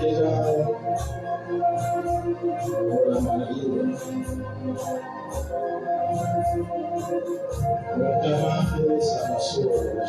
Déjà, pour la maladie, notamment, ça va sauver la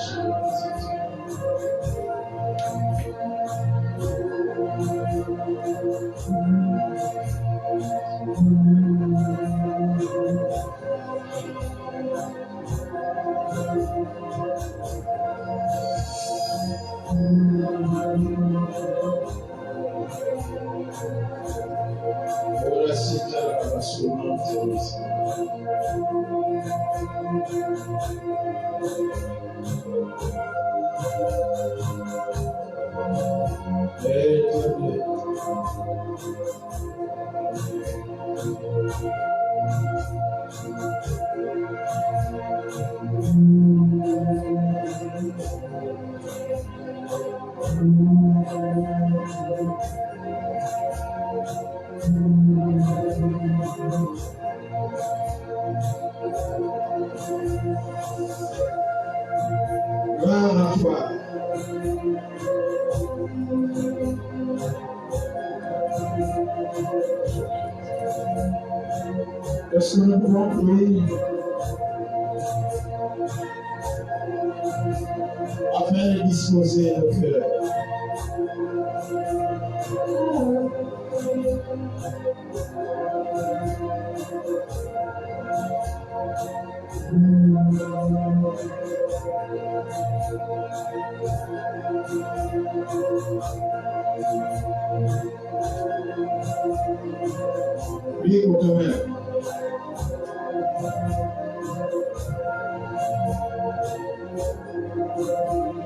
Est-ce que nous pouvons prier afin de disposer nos cœurs? Priez pour toi-même.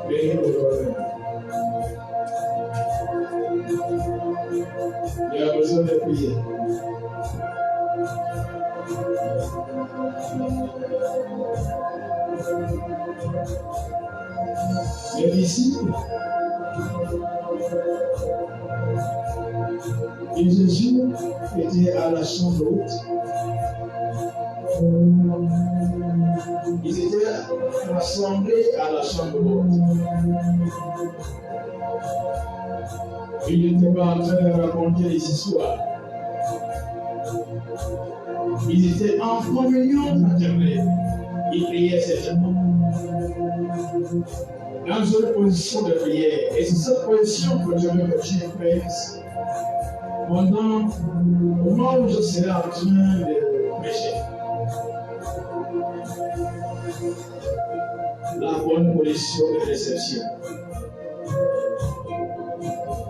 Priez pour toi-même. Il y a besoin de prier. Les disciples et Jésus étaient à la chambre haute. Ils étaient rassemblés à la chambre haute. Ils n'étaient pas en train de raconter des histoires. Ils étaient en communion fraternelle. Ils priaient certainement. Dans une position de prière. Et c'est cette position que je veux que tu fasses pendant le moment où je serai en train de prêcher. La bonne position de réception.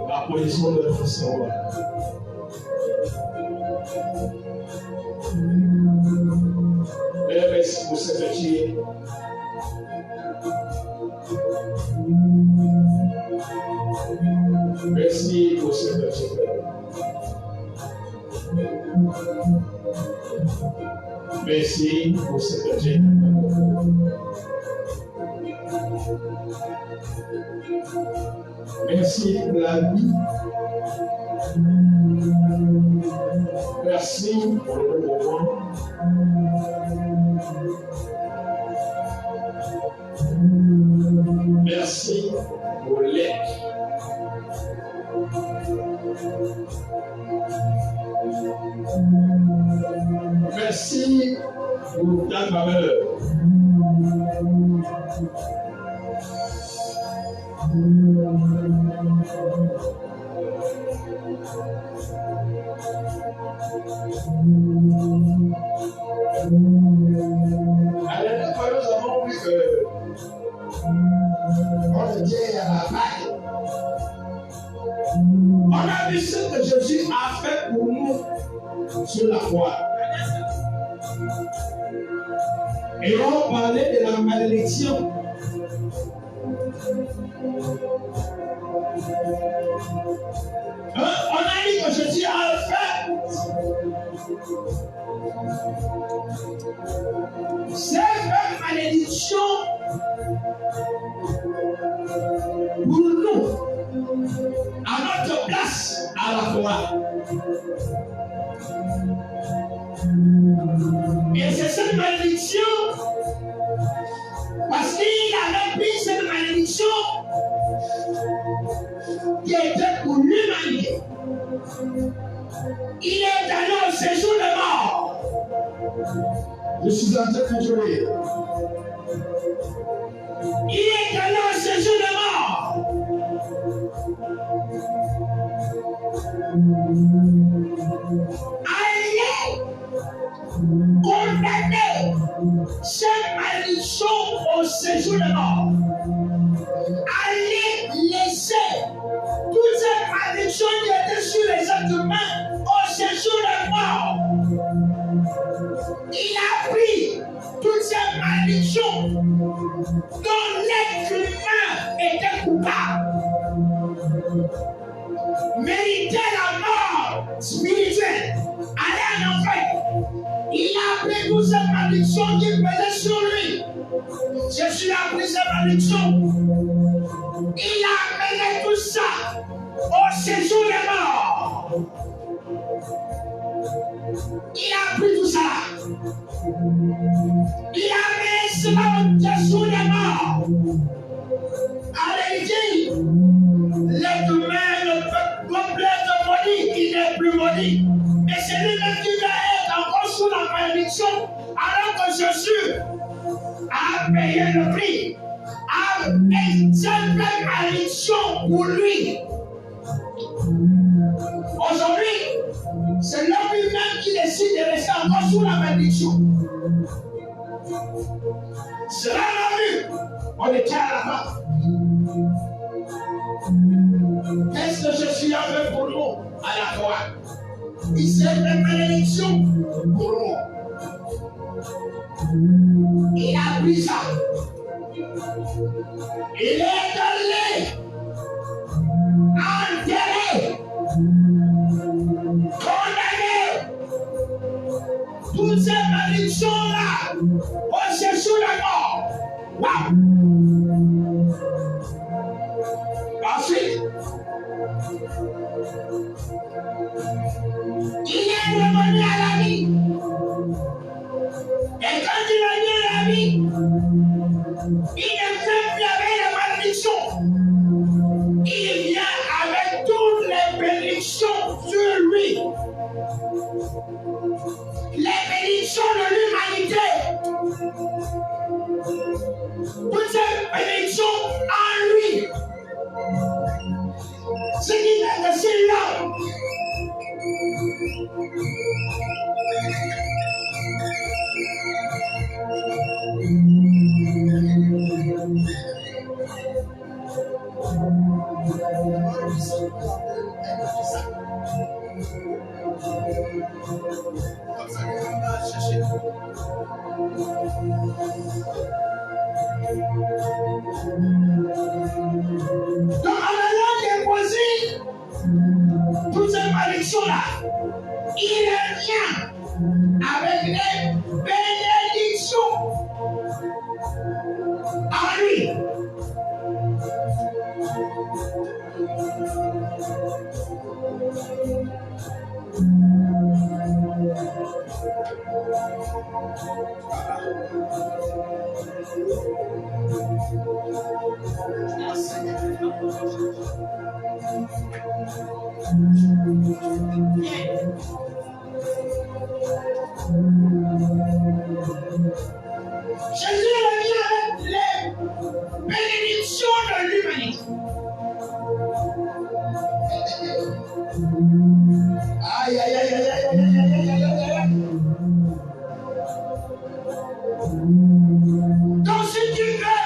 La position de recevoir. Père, merci pour ce que tu es. Merci pour ce que tu fais. Merci pour ce que tu es. Merci pour la vie. Merci pour le moment. Merci pour l'aide. Merci pour ta faveur. Alors, nous avons vu que on était à la paille. On a vu ce que Jésus a fait pour nous sur la croix. Et on parlait de la malédiction. On a dit que Jésus a fait cette malédiction pour nous, à notre place à la croix. Et c'est cette malédiction, parce qu'il avait pris cette malédiction malédiction qui était pour l'humanité. Il est allé au séjour de mort. Je suis en train de jouer. Il est allé au séjour de mort. Allez condamner cette malédiction au séjour de mort. Allez laisser toute cette malédiction qui était sur les êtres humains au séjour de mort. Il a pris toute cette malédiction dont l'être humain était coupable. Méritait la mort spirituelle. Aller en enfer. Il a pris toute cette malédiction qui pesait sur lui. Jésus a pris cette malédiction. Il a amené tout ça au séjour des morts. Il a pris tout ça. Il a amené cela au séjour des morts. Allez, dit, l'être humain ne peut pas être maudit, il n'est plus maudit. Mais c'est lui-même qui va être encore sous la malédiction, alors que Jésus a payé le prix, a une simple malédiction pour lui. Aujourd'hui, c'est l'homme lui-même qui décide de rester encore sous la malédiction. Cela l'a vu, on était à la fin. Qu'est-ce que Jésus a fait pour nous à la croix? Il s'est fait malédiction pour nous. Il a pris ça. Il est allé enterré, condamné. Toutes ces malédictions-là au séjour de mort. Wow. Ensuite, il est revenu à la vie. Et quand il est venu à la vie, il ne fait plus avec la malédiction. Il vient avec toutes les bénédictions sur lui. Les bénédictions de l'humanité. Toutes ces bénédictions en lui. Ce qui est de celui-là. Donc, en allant déposer toutes ces malédictions-là, il revient avec les bénédictions en lui. Jésus revient avec les bénédictions de l'humanité. Aïe, aïe, aïe, aïe, aïe, aïe, aïe, aïe, aïe, aïe. Donc si tu veux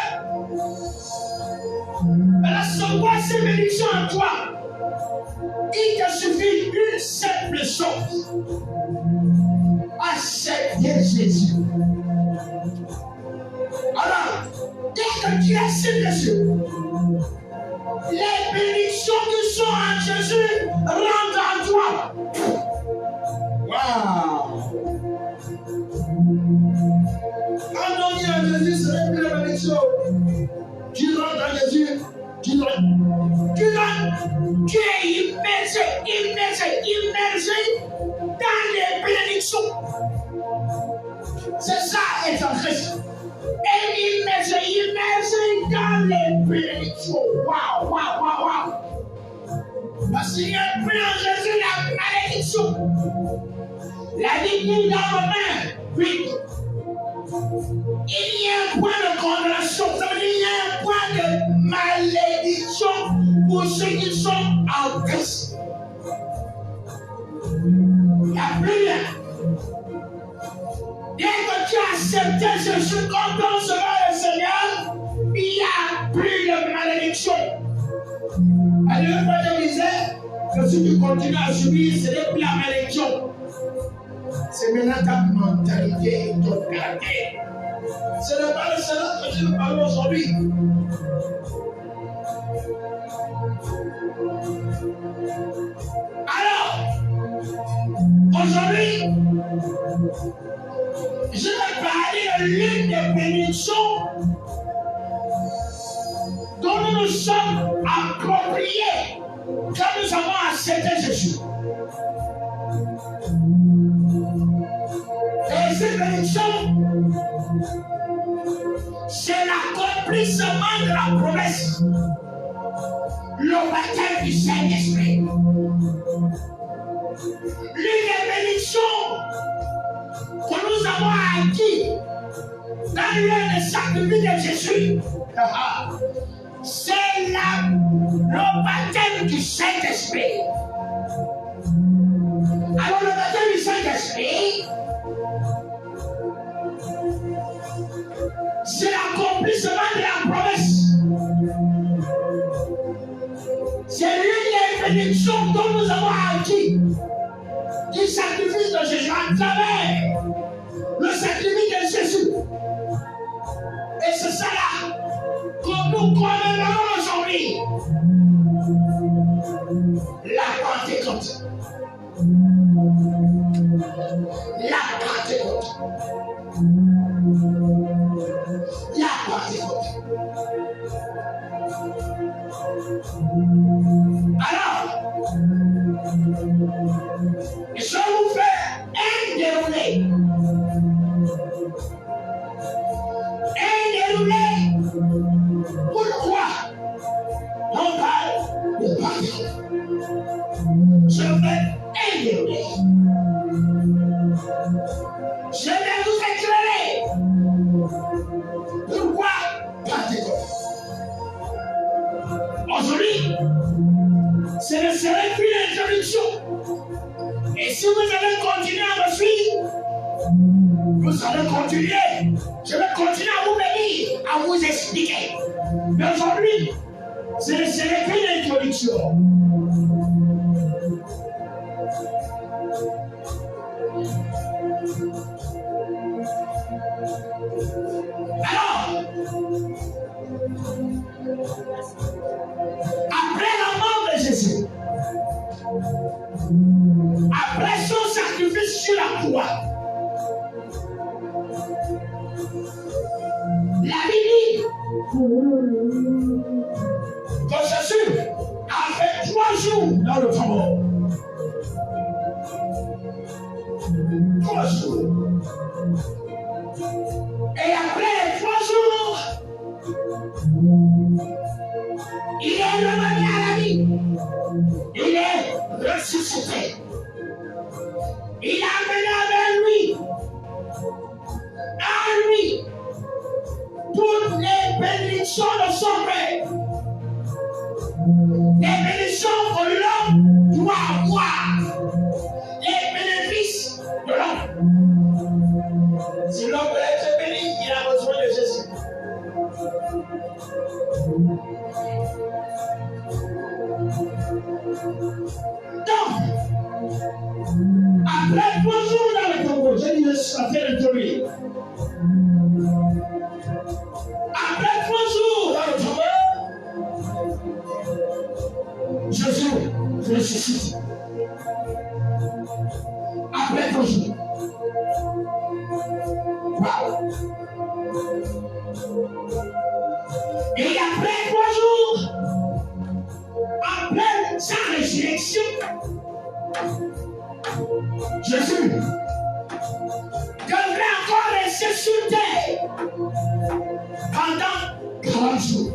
recevoir ces bénédictions en toi, il te suffit une simple chose. Accepter Jésus. Alors, dès que tu acceptes Jésus, les bénédictions qui sont en Jésus rentrent en toi. Waouh! Quand on vient à Jésus, ce n'est plus la bénédiction. Tu rentres dans Jésus, tu es immergé dans les bénédictions. C'est ça être en Christ. Et immergé dans les bénédictions. Waouh, waouh, waouh, waouh. Parce qu'il y a pris en Jésus la malédiction. La Bible dit dans Romains 8. Il y a un point de condamnation. Ça veut dire qu'il y a un point de malédiction pour ceux qui sont en Christ. Il n'y a plus rien. Dès que tu as accepté Jésus comme ton sauveur et Seigneur, il n'y a plus de malédiction. Alléluia, je disais que si tu continues à subir, ce n'est plus la malédiction. C'est maintenant ta mentalité et ton caractère. Ce n'est pas le Seigneur que je veux parler aujourd'hui. Alors, aujourd'hui, je vais parler de l'une des bénédictions dont nous nous sommes appropriés quand nous avons accepté Jésus. Et cette bénédiction, c'est l'accomplissement de la promesse, le baptême du Saint-Esprit. L'une des bénédictions que nous avons acquis dans le sacrifice de Jésus, c'est le baptême du Saint-Esprit. Alors le baptême du Saint-Esprit, c'est l'accomplissement de la promesse. C'est l'une des bénédictions dont nous avons acquis du sacrifice de Jésus à travers le sacrifice de Jésus. Et c'est ça là que nous commémorons aujourd'hui. La Pentecôte. La Pentecôte. La Pentecôte. Alors, je vais vous faire un déroulé. Un déroulé. Pourquoi on parle de Pentecôte? Je vais faire un déroulé. Je vais vous éclairer. Pourquoi Pentecôte? Aujourd'hui, ce ne serait plus l'introduction. Et si vous allez continuer à me suivre, vous allez continuer. Je vais continuer à vous bénir, à vous expliquer. Mais aujourd'hui, ce ne serait plus l'introduction. Alors, après la mort de Jésus, après son sacrifice sur la croix, la Bible dit que Jésus a fait 3 jours dans le tombeau. 3 jours. Et après les 3 jours, il est revenu à la vie. Il est ressuscité. Il a amené avec lui, en lui, toutes les bénédictions de son Père. Les bénédictions que l'homme doit avoir. Les bénéfices de l'homme. Si l'homme veut être béni, il a besoin de Jésus. Donc, après 3 jours dans le tombeau, j'ai dit ça fait le tourner. Après 3 jours dans le tombeau, Jésus ressuscite. Après 3 jours. Wow. Et après 3 jours, après sa résurrection, Jésus devrait encore rester sur terre pendant 40 jours.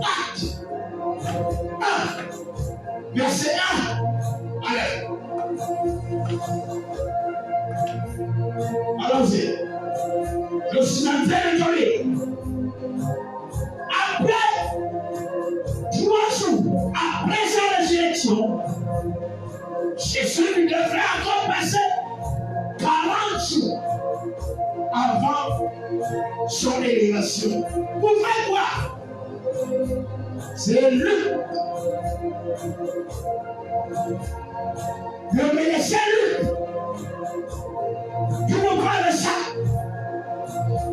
Acte 1, verset 1. Allez. Allons-y. Je suis en train de lire. Après 3 jours, après sa résurrection, Jésus devrait encore passer 40 jours avant son élévation. Vous faites quoi? C'est Luc. Le ministère Luc. Je vous parle de ça.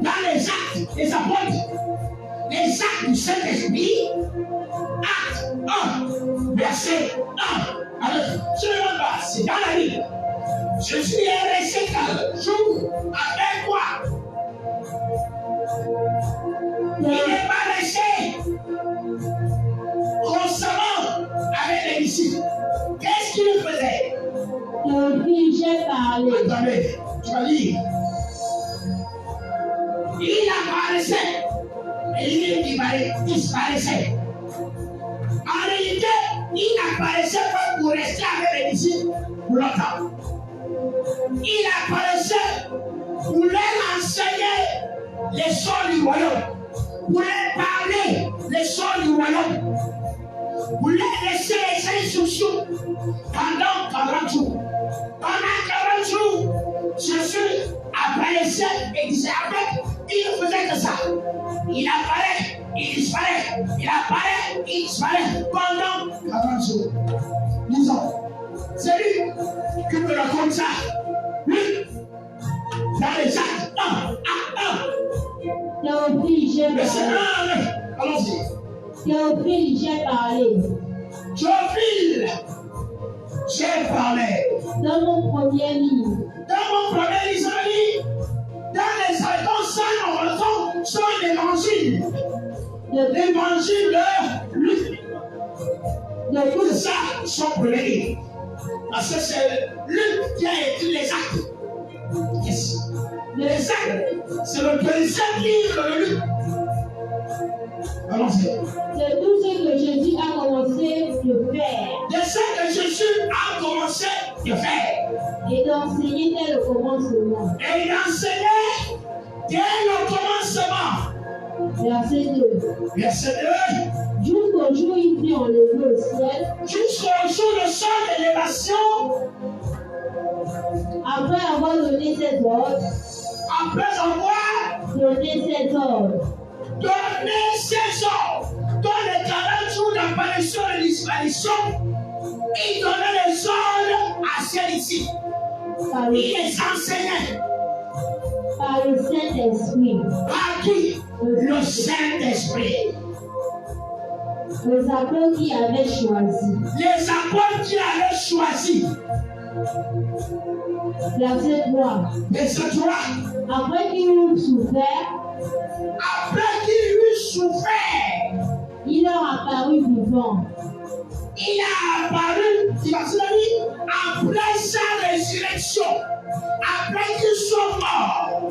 Dans les actes des apôtres, les actes du Saint-Esprit, acte 1, verset 1. Alors, je ne vois pas, c'est dans la Bible. Jésus est resté 40 jours avec moi. Il n'est pas resté constamment avec les disciples. Qu'est-ce qu'il faisait? J'ai parlé. Attendez, tu vas lire. Il apparaissait et il disparaissait. En réalité, il n'apparaissait pas pour rester avec les disciples pour longtemps. Il apparaissait pour leur enseigner les sons du royaume, pour leur parler les sons du royaume, pour leur laisser les instructions pendant 40 jours. Pendant 40 jours, Jésus apparaissait et disait avec, il ne faisait que ça. Il apparaît, il disparaît, il apparaît, il disparaît pendant 40 jours. Lisons. C'est lui qui me raconte ça. Lui, dans les actes 1 à 1. Théophile, j'ai Verset parlé. 1, allons-y. Théophile, j'ai parlé. Théophile, j'ai parlé. Dans mon premier livre, Dans mon premier livre, dans les circonstances, sont l'évangile. L'évangile de Luc. de Tout ça, son premier livre. Parce que c'est Luc qui a écrit les actes. Yes. Les actes, c'est le deuxième livre de Luc. Allons-y. de tout ce que Jésus a commencé de faire De ce que Jésus a commencé de faire. et d'enseigner dès le commencement. Et il enseignait dès le commencement. Verset 2. Verset 2. Jusqu'au jour où il fut enlevé au ciel, Jusqu'au jour de son élévation, après avoir donné ses ordres, après avoir donné ses ordres, donné ses ordres, dans les 40 jours d'apparition et de disparition, il donnait les ordres à ses disciples. par Il les enseignait. le Saint-Esprit, Par qui? Le Saint-Esprit. les apôtres qui avaient choisi. Les apôtres qui avaient choisi. Verset 3. Verset 3. Après qu'il eut souffert, Après qu'il eut souffert, il leur apparut vivant. il a apparu, il va se dire, après sa résurrection, après qu'ils soient morts,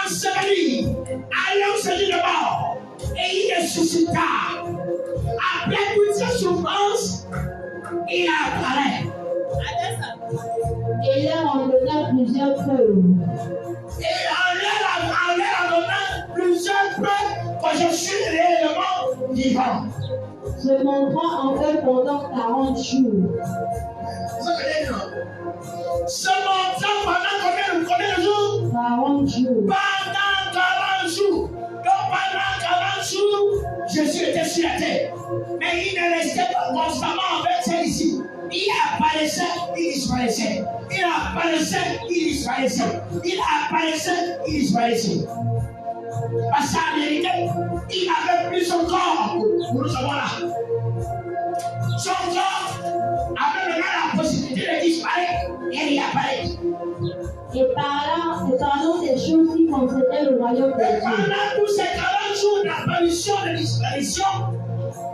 ensevelis, allant au séjour de mort, et il ressuscita. Après toutes ces souffrances, il apparaît. Et leur en donna plusieurs preuves. Et en leur donnant plusieurs preuves que je suis réellement vivant. Se montrant en eux pendant 40 jours. Ça veut dire, se montrant pendant combien de jours? 40 jours. Pendant 40 jours. Donc pendant 40 jours, Jésus était sur la terre. Mais il ne restait pas constamment avec ses disciples. Il apparaissait, il disparaissait. Il apparaissait, il disparaissait. Il apparaissait, il disparaissait. Parce qu'en vérité, il n'avait plus son corps. Nous le savons là. Son corps avait maintenant la possibilité de disparaître et il apparaît. Et parlant des choses qui concernaient le royaume de Dieu. Pendant tous ces 40 jours d'apparition et de disparition,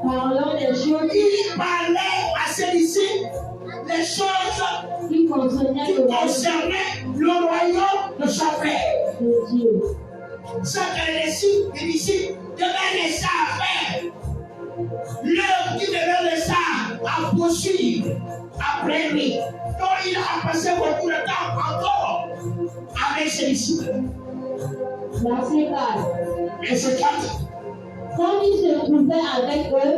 Parlant des choses il parlait à ses disciples les choses qui concernaient qui le royaume concernaient le royaume de son Père. de Dieu. Ça qu'elle décide, devait laisser à faire. L'homme qui devait laisser à poursuivre après lui. Donc il a passé beaucoup de temps encore avec ses disciples. Verset 4. Verset 4. Comme il se trouvait avec eux,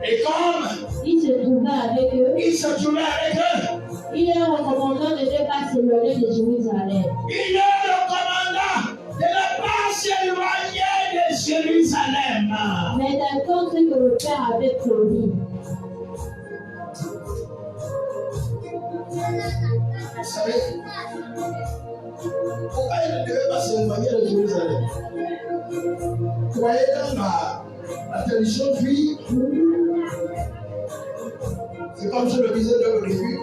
Et comme il se trouvait avec eux, il est recommandant de ne pas s'éloigner de Jérusalem. Il est le commandant de ne pas s'éloigner de Jérusalem. Mais d'attendre ce que le Père avait promis. Vous savez, pourquoi il ne devait pas s'éloigner de Jérusalem? Vous voyez dans la télévision, puis, c'est comme je le disais dans le début,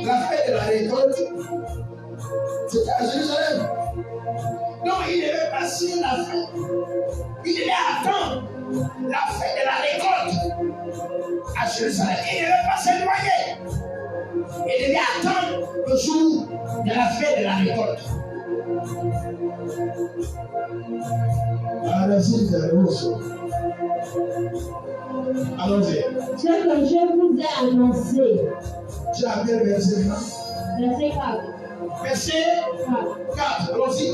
la fête de la récolte, c'était à Jérusalem. Non, il devait passer la fête. Il devait attendre la fête de la récolte à Jérusalem. Il ne devait pas s'éloigner. Il devait attendre le jour de la fête de la récolte. Allons-y. Ce que je vous ai annoncé. Tu as bien le verset maintenant. Verset 4. Verset 4. Allons-y.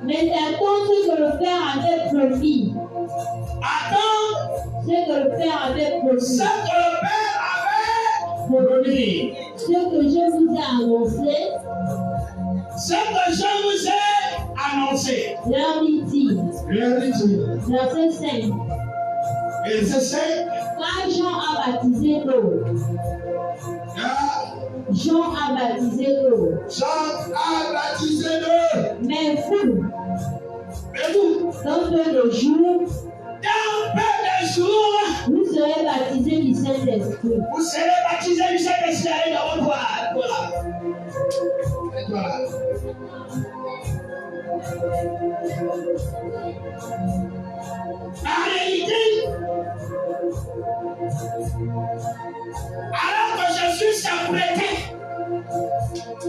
Mais d'attendre ce que le Père avait promis. Attends ce que le Père avait promis. Ce que le Père avait promis. Ce que je vous ai annoncé. Ce que je vous ai annoncé. Leur dit-il. Verset 5. Verset 5. Quand Jean a baptisé d'eau. Jean a baptisé d'eau. Jean a baptisé d'eau. Mais vous, dans peu de jours, vous serez baptisés du Saint-Esprit. Vous serez baptisés du Saint-Esprit. Allez dans votre voie. Voilà. En réalité, alors que Jésus s'apprêtait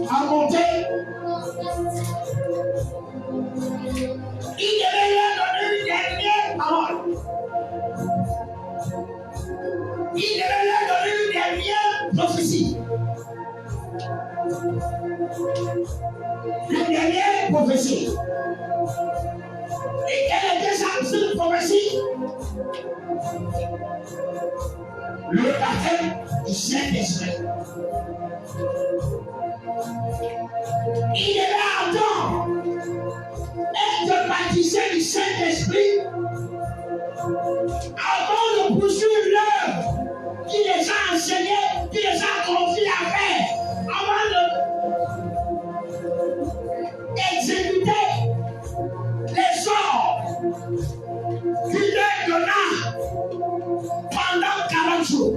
à monter, il devait leur donner une dernière parole. Il devait leur donner une dernière prophétie. Une dernière prophétie. Et quelle était cette prophétie? Le baptême du Saint-Esprit. Il devait attendre être baptisé du Saint-Esprit avant de poursuivre l'œuvre qui les a enseignés, qui les a confiés à faire, avant d'exécuter les ordres qu'il leur donna pendant 40 jours.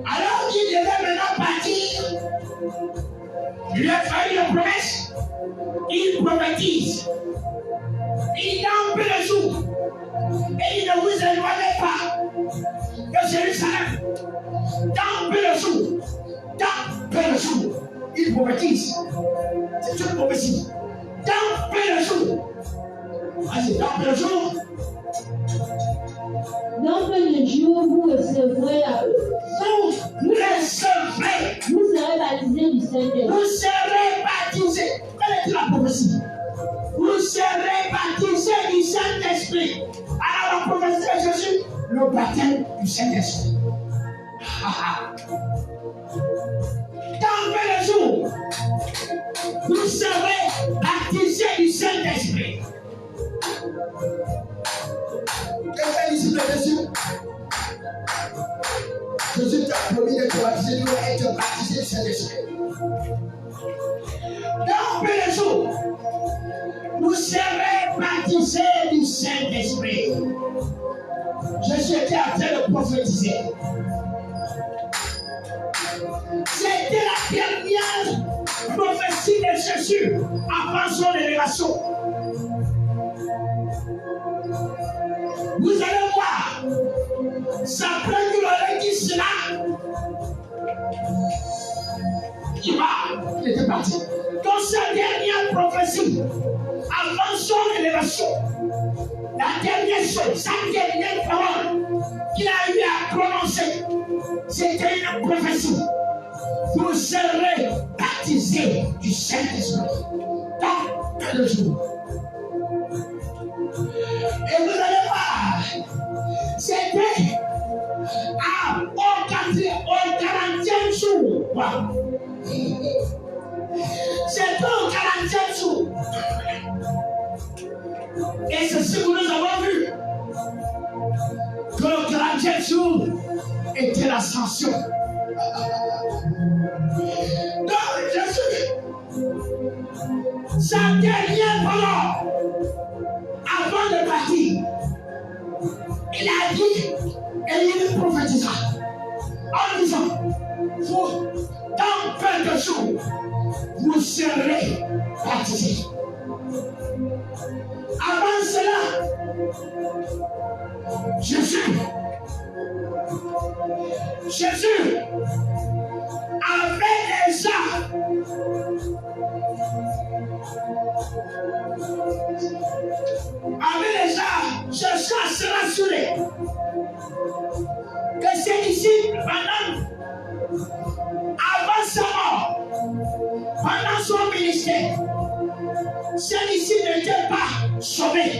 Alors qu'il devait maintenant partir, il lui a fallu une promesse. Il prophétise. Il dans peu de jours. Et il ne vous éloignez pas de Jérusalem. Dans peu de jours. Dans peu de jours. Il prophétise. C'est une prophétie. Dans peu de jours. Vas-y, dans peu de jours. Dans peu de jours, vous recevrez à eux. Vous recevrez. Vous serez baptisés du Saint-Esprit. Vous serez baptisés. Quelle est la prophétie? Vous serez baptisés du Saint-Esprit. Alors la prophétie de Jésus, le baptême du Saint-Esprit. Dans peu de jours, vous serez baptisés du Saint-Esprit. Quelqu'un ici de Jésus. Jésus t'a promis d'être baptisé, nous être baptisé du Saint-Esprit. Dans peu de jours, vous serez baptisés du Saint-Esprit. Jésus était en train de prophétiser. C'était la dernière prophétie de Jésus avant son élévation. Vous allez voir, ça prend que l'oreille qui sera. Il va. Il était partie. Dans sa dernière prophétie, avant son élévation, la dernière chose, sa dernière parole qu'il a eu à prononcer, c'était une prophétie. Vous serez baptisés du Saint-Esprit dans le jour. Et vous allez voir, c'était au 40e jour. C'est au 40e jour. Et c'est ce que nous avons vu. Que le 40e jour était l'ascension. Donc Jésus, sa dernière parole, avant de partir, il a dit, et il prophétisa, en disant, vous, dans peu de jours, vous serez baptisés. Avant cela, Jésus avait déjà cherché à se rassurer que ses disciples, avant sa mort, pendant son ministère, ses disciples n'étaient pas sauvés.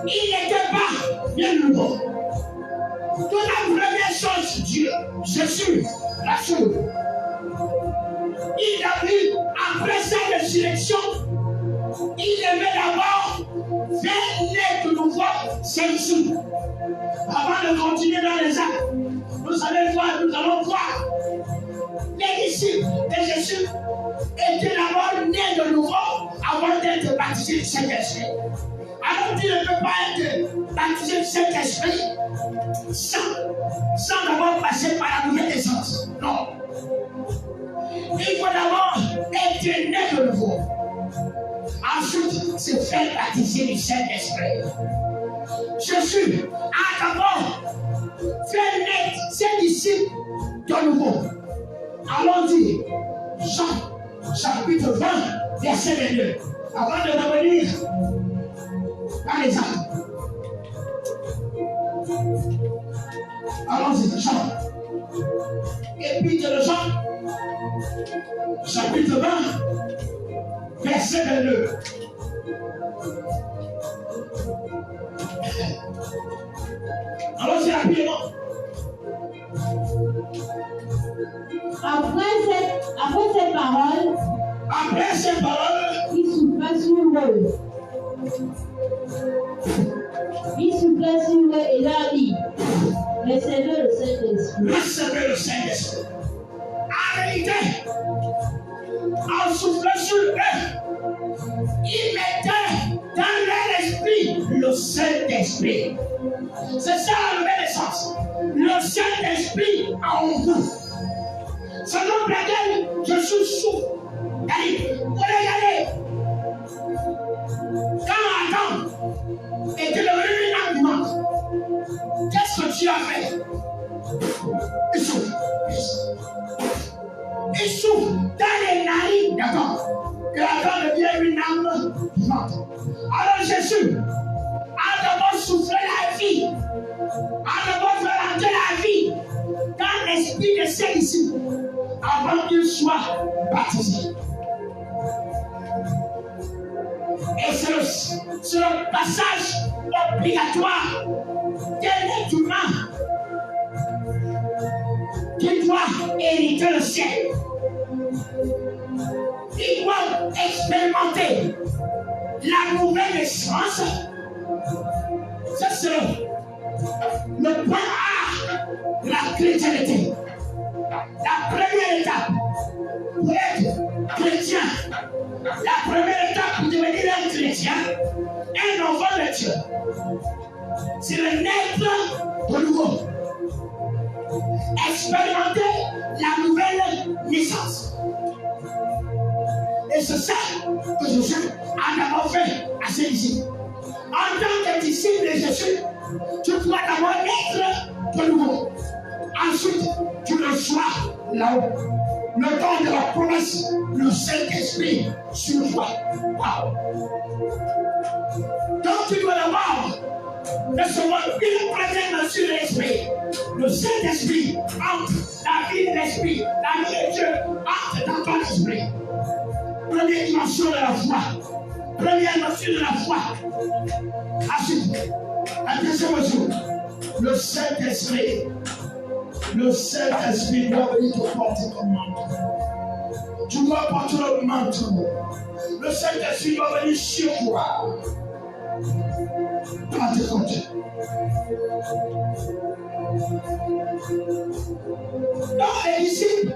Ils n'étaient pas bien nouveaux. Toute la première chose, Dieu, Jésus, rassure. Il a vu, après sa résurrection, il devait d'abord faire naître de nouveau ses disciples. Avant de continuer dans les actes, nous allons voir les disciples de Jésus étaient d'abord nés de nouveau avant d'être baptisés du Saint-Esprit. Alors tu ne peux pas être baptisé du Saint-Esprit sans d'abord passer par la nouvelle naissance. Non. Il faut d'abord être né de nouveau. Ensuite, se faire baptiser du Saint-Esprit. Jésus a d'abord fait naître ses disciples de nouveau. Allons dire Jean, chapitre 20, verset 22. Avant de revenir à les actes. Allons-y, Jean. Épître de Jean, chapitre 20, verset 22. Allons-y rapidement. Après ces paroles, il souffla sur eux. Et leur dit, recevez le Saint-Esprit. Recevez le Saint-Esprit. En réalité, en soufflant sur eux, il mettait dans leur esprit le Saint-Esprit. C'est ça la nouvelle naissance. Le Saint-Esprit en vous. C'est donc laquelle je suis souffle. Regardez. Quand Adam était devenu une argumente, qu'est-ce que tu as fait? Il souffle. Il souffle dans les narines d'Adam. Que Adam devient une âme vivante. Alors Jésus a d'abord soufflé la vie. A d'abord fait entrer la vie dans l'esprit de ses disciples avant qu'il soit baptisé. Et c'est le passage obligatoire d'un être humain qui doit hériter le ciel. Il doit expérimenter la nouvelle naissance. Ça c'est le point A de la chrétienté. La première étape pour être chrétien, la première étape pour devenir un chrétien, un enfant de Dieu, c'est le naître de nouveau. Expérimenter la nouvelle naissance. Et c'est ça que Jésus a d'abord fait à ses disciples. En tant que disciple de Jésus, tu dois d'abord naître de nouveau. Ensuite, tu reçois là-haut. le temps de la promesse, le Saint-Esprit sur toi. Wow. Donc tu dois d'abord recevoir une présence sur l'Esprit. Le Saint-Esprit entre la vie de l'Esprit, la vie de Dieu entre dans ton esprit. Première dimension de la foi. Première dimension de la foi. Ensuite, la deuxième mesure, le Saint-Esprit. Le Saint-Esprit doit venir te porter ton manteau. Tu dois porter le manteau. Le Saint-Esprit doit venir sur toi. Pentecôte. Donc les disciples,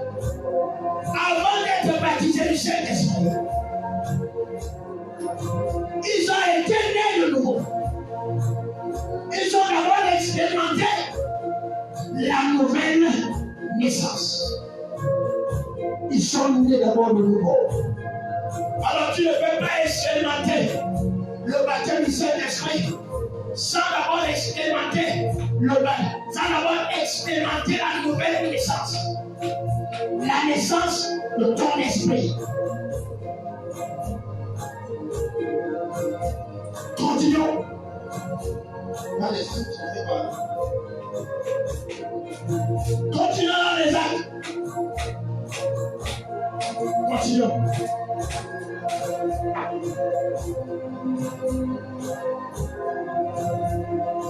avant d'être baptisés du Saint-Esprit, ils ont été nés de nouveau. Ils ont d'abord expérimenté la nouvelle naissance. Ils sont nés d'abord de nouveau. Alors tu ne peux pas expérimenter le baptême du Saint-Esprit sans d'abord expérimenter la nouvelle naissance. La naissance de ton esprit. Continuons. Continuons dans les actes. Continuons.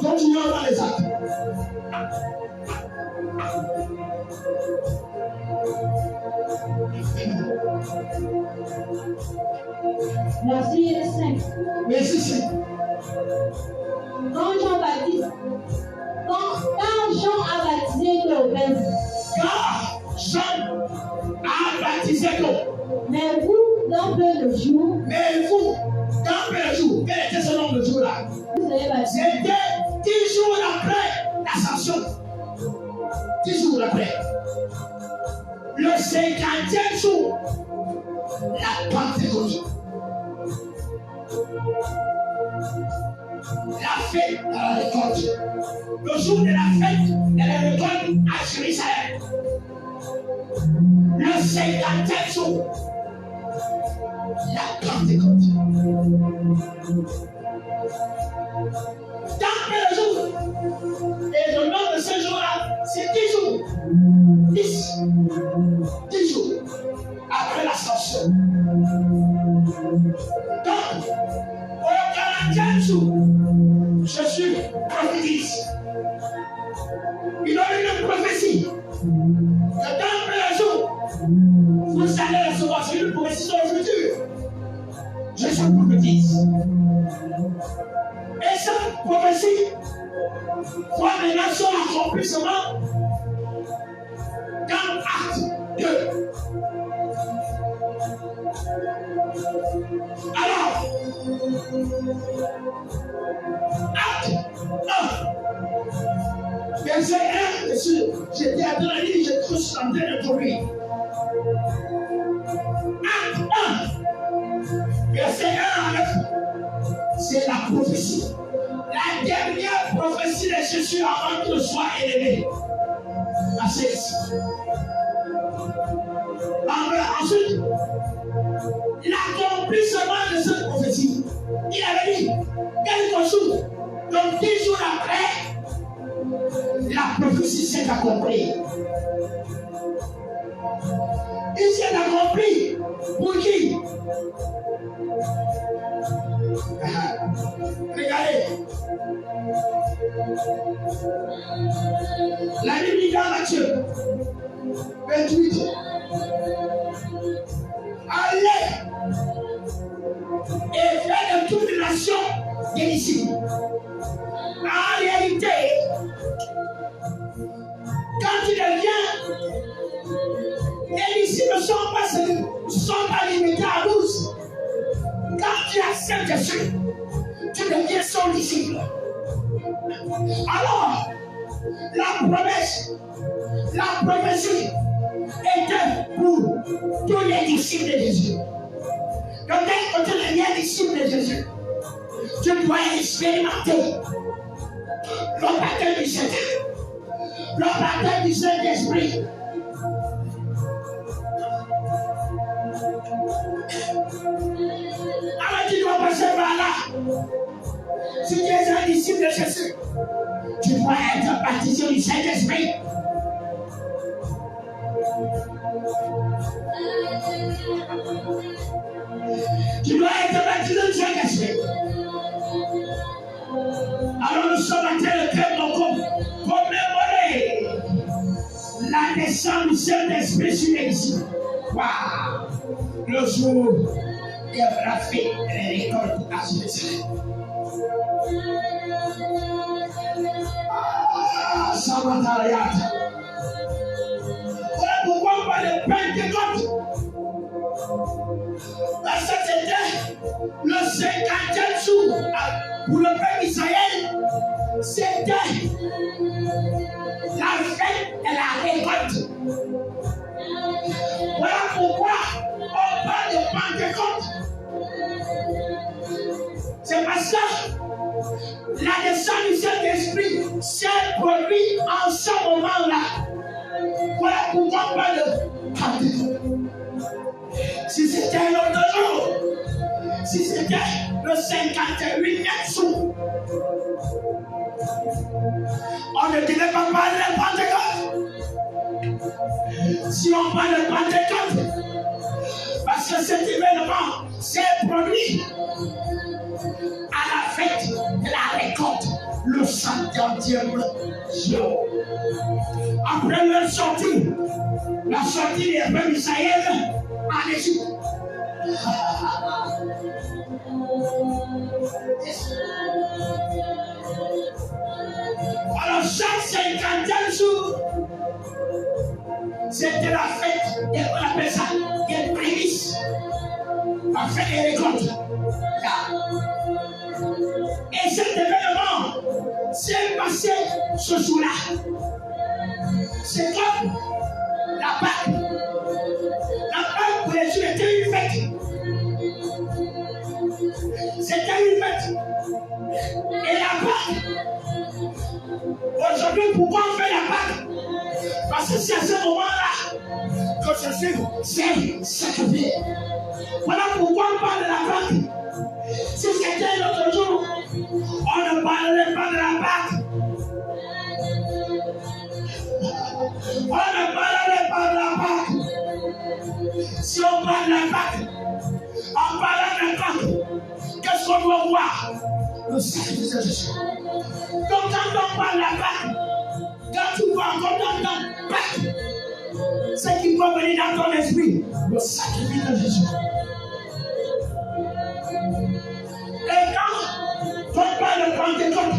Continuons dans les actes. Verset 5. Verset 5. Quand Jean a baptisé Clovis. Car Jean a baptisé Clovis. Mais vous, dans peu de jours. Quel était ce nombre de jours là? Vous serez baptisés. C'était 10 jours après l'ascension. 10 jours après. Le 50e jour, la Pentecôte. La fête de la récolte. Le jour de la fête de la récolte à Jérusalem. Le 50e jour, la Pentecôte. Dans le jour, et le nom de ce jour-là, c'est 10 jours. 10 jours après l'ascension. Donc, au 40e jour, Jésus prophétise. Il donne une prophétie que dans le jour, vous allez recevoir. C'est une prophétie sur le futur. Jésus prophétise. Et cette prophétie voit maintenant son accomplissement dans Acte 2. Alors, Acte 1, verset 1, j'étais à ton avis, j'ai cru en train de trouver. Acte 1, verset 1 à 9, c'est la prophétie. La dernière prophétie de Jésus avant qu'il soit élevé. Verset 6. Ensuite, l'accomplissement de cette prophétie, il avait dit quelque chose. Donc 10 jours après, la prophétie s'est accomplie. Il s'est accompli pour qui? Regardez. La Bible dit dans Matthieu 28. Allez et faites de toute nation des disciples. En réalité, quand tu deviens, les disciples ne sont pas limités à 12. Quand tu acceptes Jésus, tu deviens son disciple. Alors, la promesse, la prophétie était pour tous les disciples de Jésus. Donc, dès que tu deviens disciple de Jésus, tu dois expérimenter le baptême du Saint-Esprit. Le baptême du Saint-Esprit. Alors tu dois passer par là. Si tu es un disciple de Jésus, tu dois être baptisé du Saint-Esprit. Tu dois être baptisé du Saint-Esprit. Alors nous sommes en train de faire nos commémorer la descente du Saint-Esprit sur les disciples. Waouh! Le jour il aura fait les récoltes à Jérusalem. Samatariata. Voilà pourquoi on parle de Pentecôte. Parce que c'était le 50e jour pour le peuple Israël. C'était la fête et la récolte. Voilà pourquoi on parle de Pentecôte. C'est parce que la descente du Saint-Esprit s'est produite en ce moment-là. Voilà pourquoi on parle de Pentecôte. Si c'était un autre jour, si c'était le 58e jour, on ne devait pas parler de Pentecôte. Si on parle de Pentecôte, parce que cet événement s'est produit à la fête de la récolte, le 50e jour. Après leur sortie, la sortie des peuples d'Israël en Égypte. Alors chaque 50e jour, c'était la fête, on appelle ça des prémices, la fête des récoltes. Et cet événement s'est passé ce jour-là. C'est comme la Pâque. La Pâque pour les Juifs était une fête. C'était une fête. Et la Pâque, aujourd'hui, pourquoi on fait la Pâque? Parce que c'est à ce moment-là que Jésus s'est sacrifié. Voilà pourquoi on parle de la Pâque. Si c'était l'autre jour, on ne parlerait pas de la Pâque. On ne parlerait pas de la Pâque. Si on parle de la Pâque, on parle de la Pâque. Qu'est-ce qu'on doit voir? Le sacrifice de Jésus. Donc quand on parle de la Pâque, quand tu vois quand on entend Pâque, ce qui peut venir dans ton esprit, le sacrifice de Jésus. Et quand on parle de Pentecôte,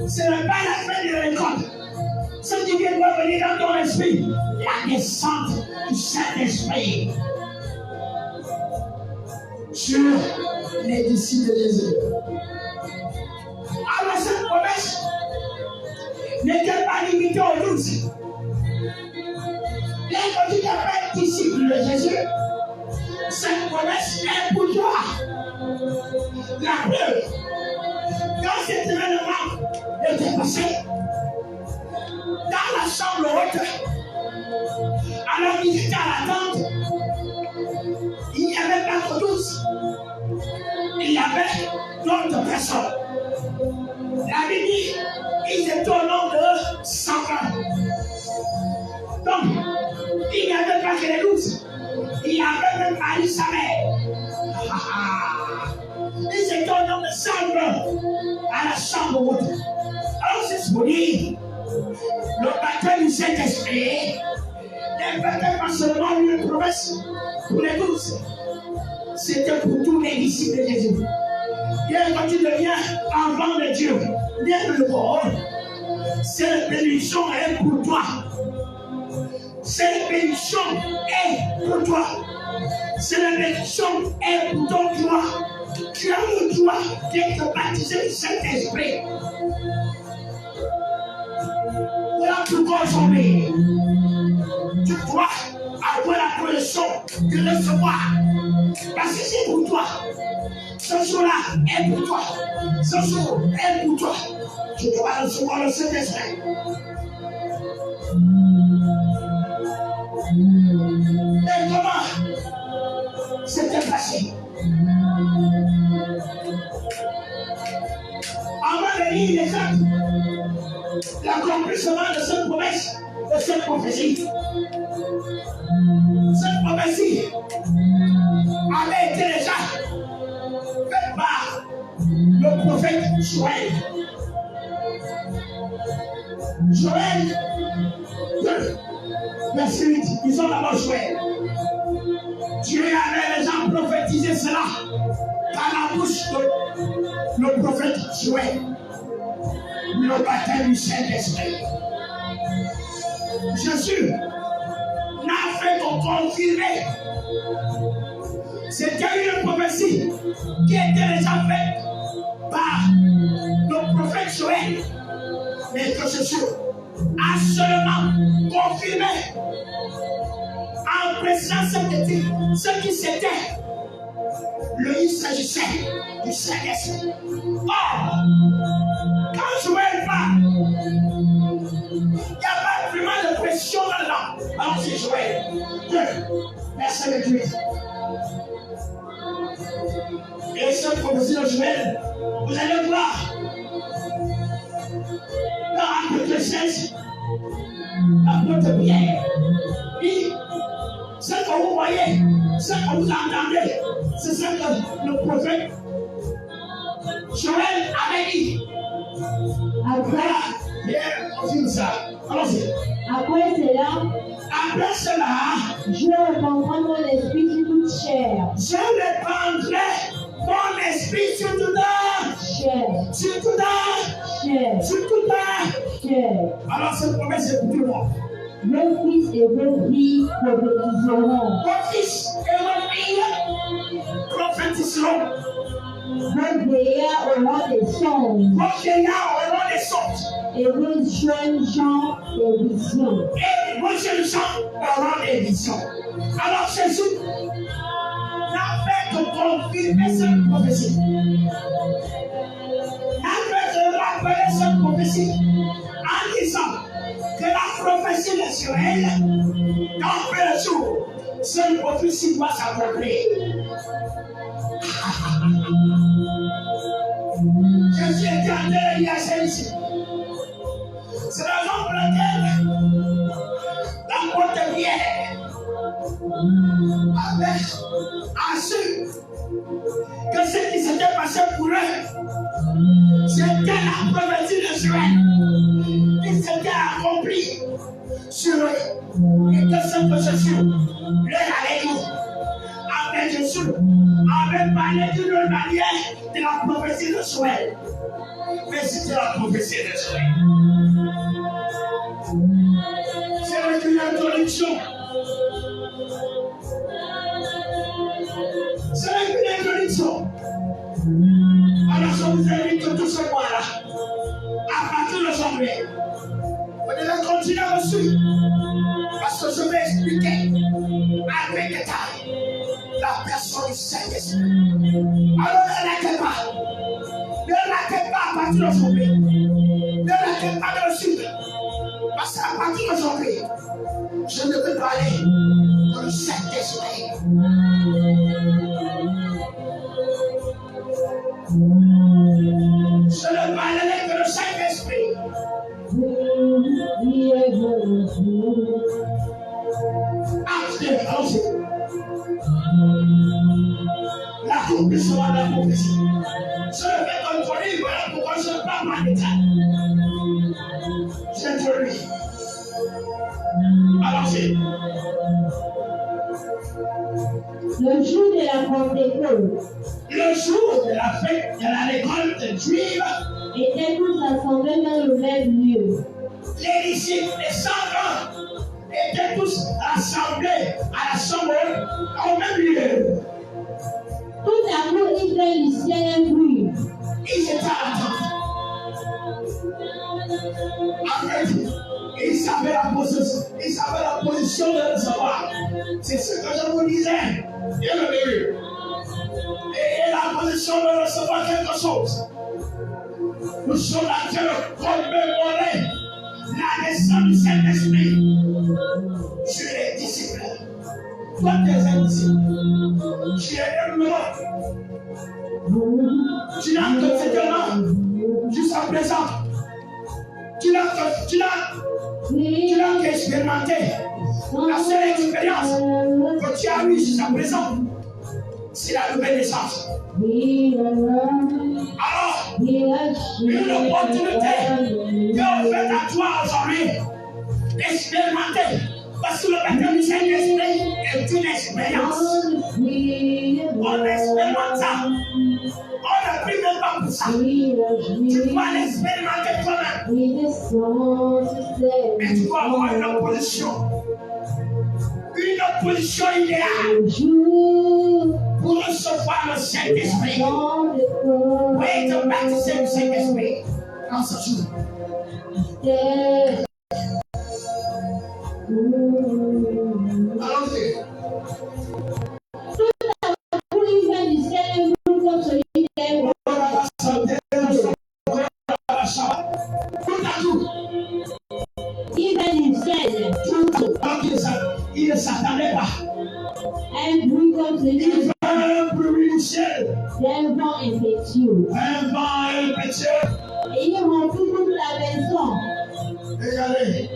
ce n'est pas la fin de récolte. Ce qui vient doit venir dans ton esprit, la descente du Saint-Esprit sur les disciples de Jésus. Alors cette promesse n'était pas limitée aux 12. Les quand tu t'appelles disciples de Jésus, cette promesse est pour toi. La preuve, quand cet événement était passé dans la chambre haute, alors qu'ils étaient à la tente, il n'y avait pas que 12, il y avait d'autres personnes. La Bible dit, ils étaient au nombre de 120. Donc, il n'y avait pas que les 12, il y avait même Marie sa mère. Ils étaient au nombre de 120 à la chambre haute. Alors c'est ce qu'on dit, le baptême du Saint-Esprit n'est peut-être pas seulement une promesse pour les 12, c'était pour tous les disciples de Jésus. Et quand tu deviens enfant de Dieu, né de nouveau, cette bénédiction est pour toi. Cette bénédiction est pour toi. Cette bénédiction est pour ton droit. Tu as le droit d'être baptisé du Saint-Esprit. Voilà pourquoi aujourd'hui, tu dois avoir la position de recevoir. Parce que c'est pour toi. Ce jour-là est pour toi. Ce jour est pour toi. Tu dois recevoir le Saint-Esprit. Et comment s'était passé. Avant de lire les actes, l'accomplissement de cette promesse, de cette prophétie. Cette prophétie avait été déjà faite par le prophète Joël. Joël 2, verset 8, ils sont là-bas Joël. Dieu avait déjà prophétisé cela par la bouche de le prophète Joël. Le baptême du Saint-Esprit. Jésus n'a fait qu'en confirmer. C'était une prophétie qui était déjà faite par le prophète Joël. Mais que Jésus a seulement confirmé en précisant ce qui c'était. Il s'agissait du Saint-Esprit. Or, quand Joël parle, il n'y a pas vraiment de pression là-dedans. Alors c'est Joël 2, verset 28. Et cette prophétie de Joël, vous allez voir dans Acte 16, l'apôtre Pierre dit, ce que vous voyez, ce que vous entendez, c'est ce que le prophète Joël avait dit. Après cela, je répandrai mon esprit sur toute chair. Je répandrai mon esprit sur toute chair. Sur toute chair. Sur toute chair. Alors cette promesse est pour tout le monde. Vos fils et vos filles prophétiseront. Vos fils et vos filles prophétiseront. Vos vieillards auront des songes. Vos vieillards auront des songes. Et vos jeunes gens des visions. Et vos jeunes gens auront des visions. Alors Jésus n'a fait que confirmer cette prophétie. N'a fait que rappeler cette prophétie en disant que la prophétie de Joël, dans le jour, cette prophétie doit s'accomplir. Jésus était en train de dire à celui-ci. C'est la raison pour laquelle l'apôtre Pierre avait assu que ce qui s'était passé pour eux, c'était la prophétie de Joël qui s'était accomplie sur eux. Et que ce que Jésus leur avait dit, avec Jésus, avait parlé d'une manière de la prophétie de Joël. Mais c'était la prophétie de Joël. C'est une introduction. C'est une introduction. Alors je vous invite tout ce mois-là, à partir de janvier, vous devez continuer dessus. Parce que je vais expliquer avec détail la personne du Saint-Esprit. Alors ne ratez pas. Ne ratez pas à partir d'aujourd'hui. Ne ratez pas de le suivre. Parce qu'à partir d'aujourd'hui, je ne peux parler de le Saint-Esprit. Je ne parlerai que le Saint-Esprit. Allons-y. L'accomplissement de la prophétie. Je le fais contrôler, voilà pourquoi je ne parle pas en détail. J'introduis. Allons-y. Le jour de la Pentecôte. Le jour de la fête de la récolte juive. Étaient tous assemblés dans le même lieu. Les disciples des 120 étaient tous rassemblés à l'assemblée au même lieu. Tout à coup, il vint du ciel un bruit. Ils étaient à l'attente. En fait, ils savaient la position de recevoir. C'est ce que je vous disais. Bien le début. Et la position de recevoir quelque chose. Nous sommes en train de commémorer la naissance du Saint-Esprit sur les disciples. Toi, tes disciples. Tu es un mort. Tu n'as que cet élan jusqu'à présent. Tu n'as qu'expérimenté. La seule expérience que tu as eue jusqu'à présent, c'est la nouvelle naissance. Alors, une opportunité qui est offerte à toi aujourd'hui d'expérimenter. Parce que le baptême du Saint-Esprit est une expérience. On expérimente ça. On n'a pris même pas pour ça. Tu dois l'expérimenter toi-même. Et tu dois avoir une opposition. Une opposition idéale pour recevoir le Saint-Esprit. Oui, le baptême du Saint-Esprit dans ce jour. Allons-y. Il ne s'attendait pas. Un bruit comme celui Un bruit du ciel. d'un vent impétueux. Un vent impétueux. Et il remplit toute la maison. Regardez.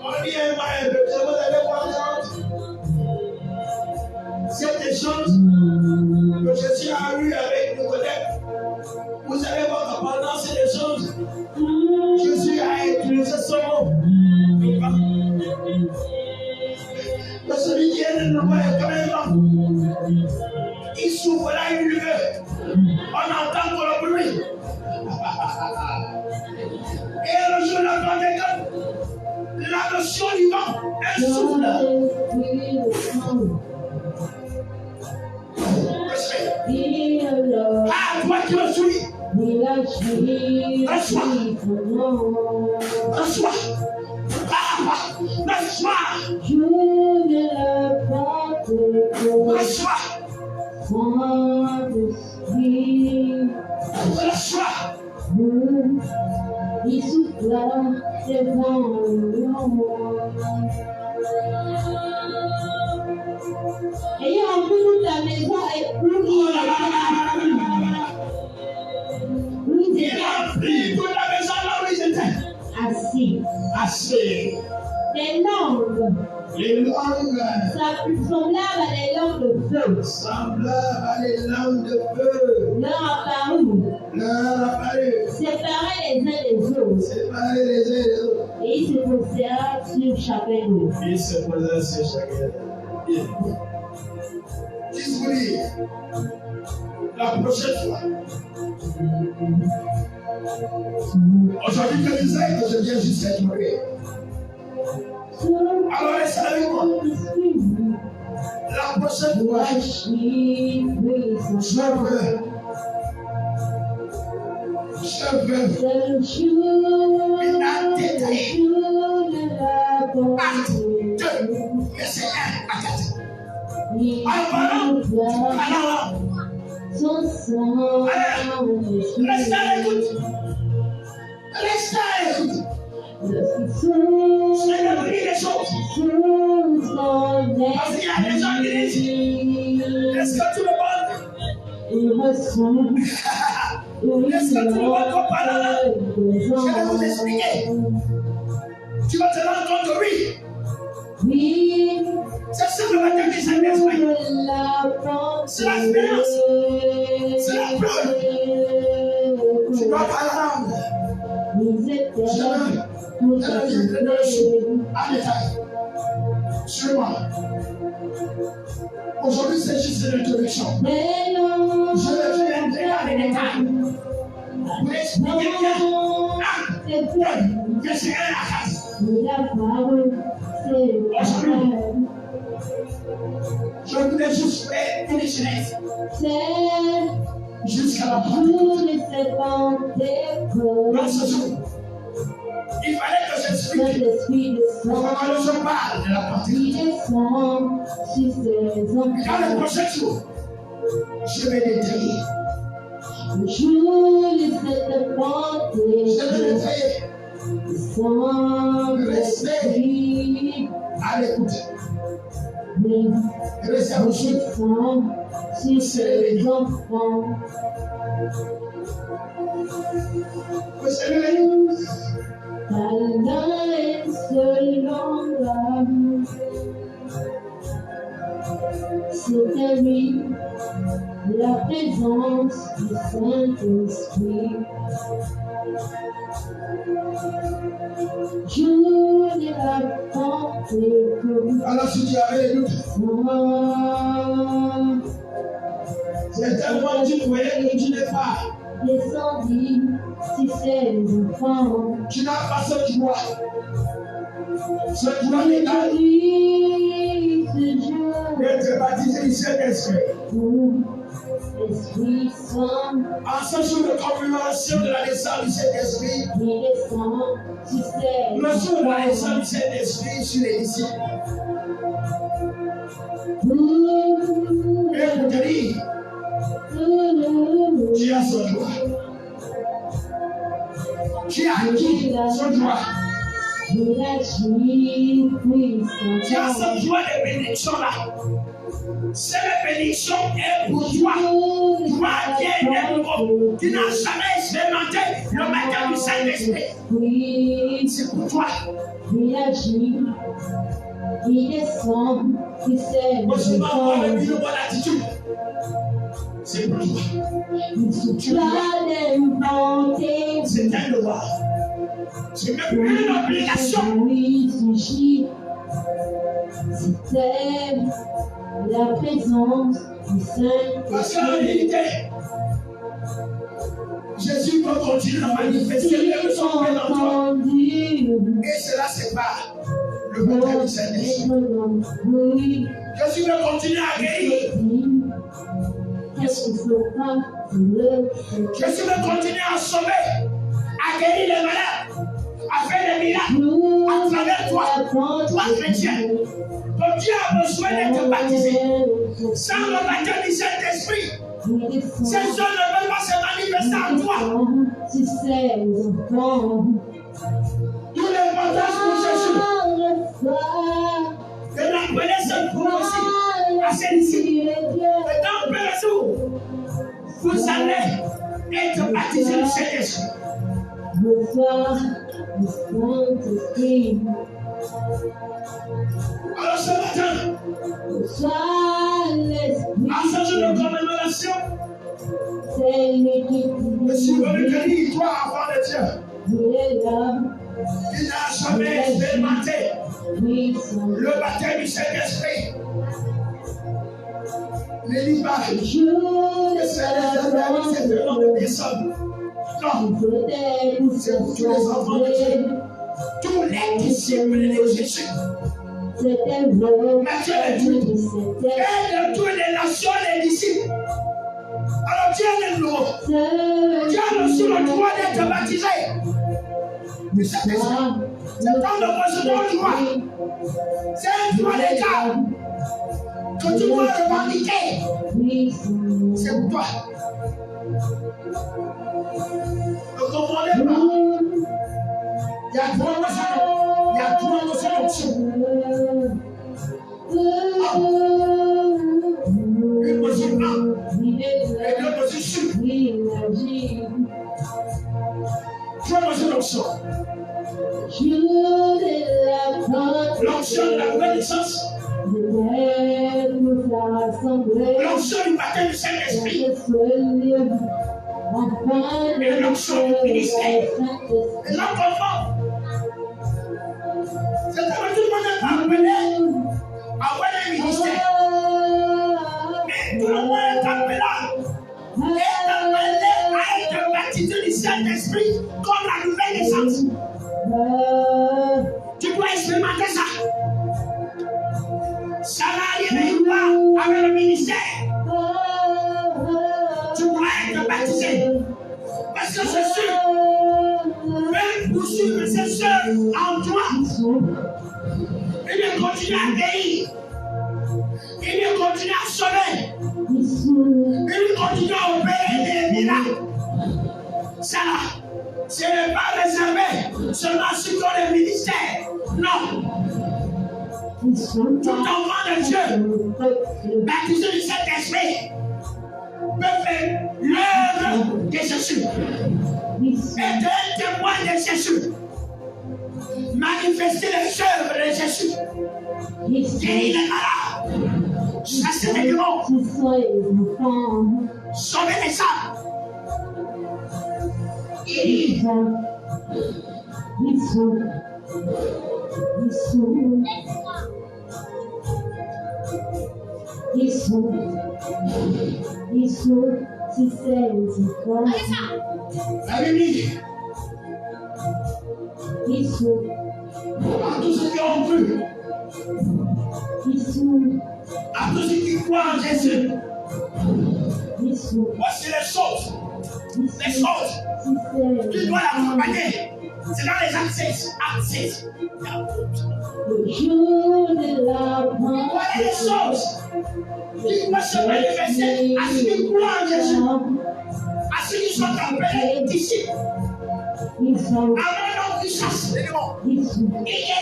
On dit un vent impétueux. Vous allez voir ça. C'est des choses que Jésus a eues avec Nicodème. Vous allez voir que pendant ces choses, Jésus a utilisé ce mot. Que celui qui est de nouveau est comme un vent. Il souffle là, il veut. On entend que le bruit. Et le jour de la Pentecôte, la notion du vent, elle souffle. Ah, toi qui me suis. Reçois. Reçois. Reçois. Reçois. Reçois. Il souffla devant ayant rempli toute la maison et Il a pris toute la maison là où ils étaient. assis. Assis. Des langues Les langues semblables à des langues de feu semblables à des langues de feu leur apparurent, leur apparurent, séparés les uns des autres, séparés les uns des autres. et ils se posèrent sur chacun d'eux. Ils se posaient sur chacun d'eux. Qu'est-ce que vous dites? La prochaine fois. Aujourd'hui, que disais que je viens juste être mourir. Alors, restez avec moi. La prochaine fois, je veux une détaillée. Acte 2, verset 1 à 4. En parlant, restez à l'écoute. Restez à l'écoute. Seigneur nous dit les choses. Parce qu'il y a des gens qui disent, est-ce que tu me parles? Est-ce que tu me parles qu'on parle là? Je vais vous expliquer. Tu vas te rendre compte que oui. C'est ça le baptême du Saint-Esprit. C'est l'expérience. C'est la preuve. Tu dois parler la langue. Je viendrai dessus en détail. Suis-moi. Aujourd'hui, c'est juste une introduction. Je vais entrer dans les détails. Pour expliquer bien. Verset 1 à 4. Aujourd'hui, je voulais juste faire une échelette. Jusqu'à la Pentecôte. Dans ce jour, il fallait que j'explique comment je parle de la Pentecôte. Dans le prochain jour, je vais détailler. Je vais détailler. Restez à l'écoute. Et laissez ensuite sur ses enfants. vous savez les Allah est selon l'amour. C'est à lui la présence du Saint-Esprit. Je n'ai la pensée comme alors si tu avais les doutes, c'est tellement tu croyais que tu n'es pas. descendit si ses enfants. Tu n'as pas cette joie. Cette joie légale d'être baptisé du Saint-Esprit. Esprit Saint, En ce jour de commémoration de la naissance du Saint-Esprit, il descend sur ses le jour de la naissance enfants. du Saint-Esprit sur les disciples. Et pour te dire, tu as son joie. Tu as acquis son joie. Il agit Tu as puissamment. cette joie de bénédiction là. Cette bénédiction est pour toi. Toi qui es nouveau, qui n'as jamais expérimenté le baptême du Saint-Esprit. Oui, C'est pour toi. il agit, il descend sur ses Moi, je m'en enfants. vais une bonne attitude. C'est pour toi. Il souffla d'inventer. C'est un devoir. C'est même une obligation. Oui, surgit. C'était la présence du Parce qu'en Saint-Esprit. réalité, Jésus peut continuer à manifester le son plein en toi. Et cela sépare le baptême du Saint-Esprit. Oui, Jésus veut continuer à guérir. qu'est-ce qu'il faut pas le faire? Jésus veut continuer à sauver, à guérir les malades, à faire des miracles à travers toi, toi chrétien. Donc Dieu a besoin d'être baptisé. Sans le baptême du Saint-Esprit, ces choses ne peuvent pas se manifester en toi. Si ses enfants D'où l'importance pour Jésus de rappeler cette prophétie à ses disciples. Et dans le jour, vous allez être baptisés du Saint-Esprit. reçoit le Saint-Esprit. Alors ce matin, Reçoit l'Esprit. en ce jour de commémoration, C'est lui qui je suis venu dit, te dire, toi, enfant de Dieu, il est là, qui n'a jamais expérimenté oui, son le baptême du Saint-Esprit. Ne dis pas que jour c'est le nom de personne. Non, c'est pour tous les enfants de Dieu, tous les disciples de Jésus. C'était vrai, Mais Dieu est Dieu. c'était Et de toutes les nations, les disciples. Alors Dieu est nouveau. Dieu a reçu le droit d'être baptisé. Mais c'est temps de recevoir le droit. C'est un droit d'état que tu dois revendiquer. C'est pour toi. Ne confondez pas. Il y a trois notions. Il y a trois notions d'option. Une notion A et deux notions sur. Trois notions d'option. L'onction de la nouvelle naissance. L'onction du baptême du Saint-Esprit. Et l'onction du ministère. Et l'enfant. C'est comme tout le monde est appelé à avoir un ministère. Mais tout le monde est appelé à être baptisé du Saint-Esprit comme la nouvelle naissance. Tu dois expérimenter ça. Ça n'arrive pas avec le ministère. Tu dois être baptisé. Parce que c'est sûr, même pour suivre ses soeurs en toi, il va continuer à guérir. Il va continuer à sauver. Il va continuer à opérer des miracles. Ça, ce n'est pas réservé seulement sur les ministères. Non. Tout enfant de Dieu, baptisé du Saint-Esprit, peut faire l'œuvre de Jésus. Être un témoin de Jésus. Manifester les œuvres de Jésus. Guérir les malades. Chasser les démons. Sauver les âmes. Guérir. La Bible dit à tous ceux qui ont cru, à tous ceux qui croient en Jésus, voici les choses tu dois l'accompagner. C'est dans les actes 16. Voilà les choses qui doivent se manifester à ceux qui croient en Jésus, à ceux qui sont appelés disciples. Avant donc ils chassent les démons, ils guérissent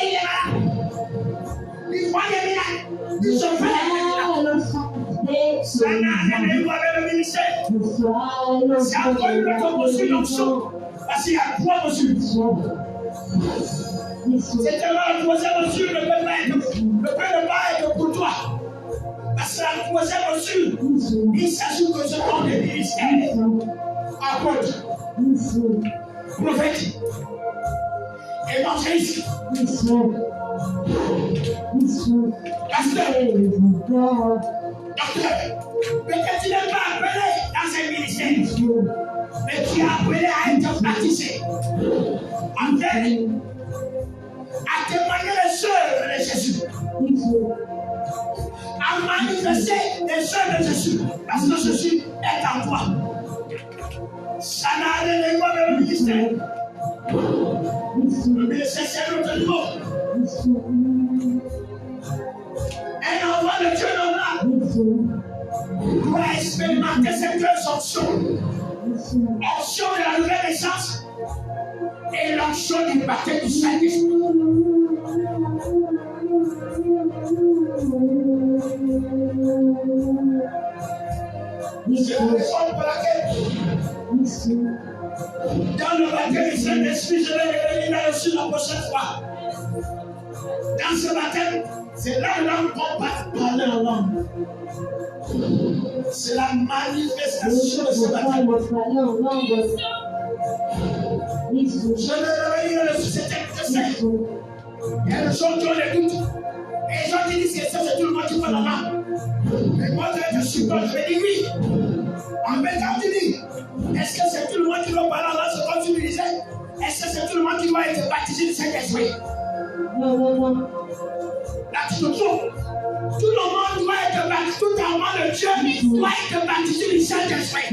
les malades, ils font des miracles, ils se font des miracles. Ça n'a rien à voir avec le ministère. C'est encore une autre mesure d'onction. Parce qu'il y a 3 mesures. C'est tellement la 3e mesure ne peut pas être pour toi. Parce que la 3e mesure, il s'agit que ce temps de ministère. Apôtre, prophète, évangéliste, pasteur, docteur. Peut-être tu n'es pas appelé dans ces ministères, mais tu es appelé à être baptisé, à témoigner les œuvres de Jésus, à manifester les œuvres de Jésus, parce que Jésus est en toi. Ça n'a rien à voir avec le ministère. Le ministère, c'est un autre niveau. Un enfant de Dieu normal doit expérimenter ces 2 options. Option de la nouvelle naissance et l'option du baptême du Saint-Esprit. C'est la raison pour laquelle dans le baptême du Saint-Esprit, je vais revenir là-dessus la prochaine fois. Dans ce baptême, c'est la langue qu'on va parler en langue. C'est la manifestation de ce baptême. Je vais revenir là-dessus, c'est un texte. Il y a des gens qui ont des doutes. Et les gens qui disent que ça, c'est tout le monde qui parle la langue. Mais moi, je suis pas, je vais dire oui. En fait, quand tu dis, est-ce que c'est tout le monde qui doit parler en langue, c'est comme tu me disais? Est-ce que c'est tout le monde qui doit être baptisé du Saint-Esprit? Non. Là, tu te trompes. Tout le monde doit être baptisé, tout enfant de Dieu doit être baptisé du Saint-Esprit.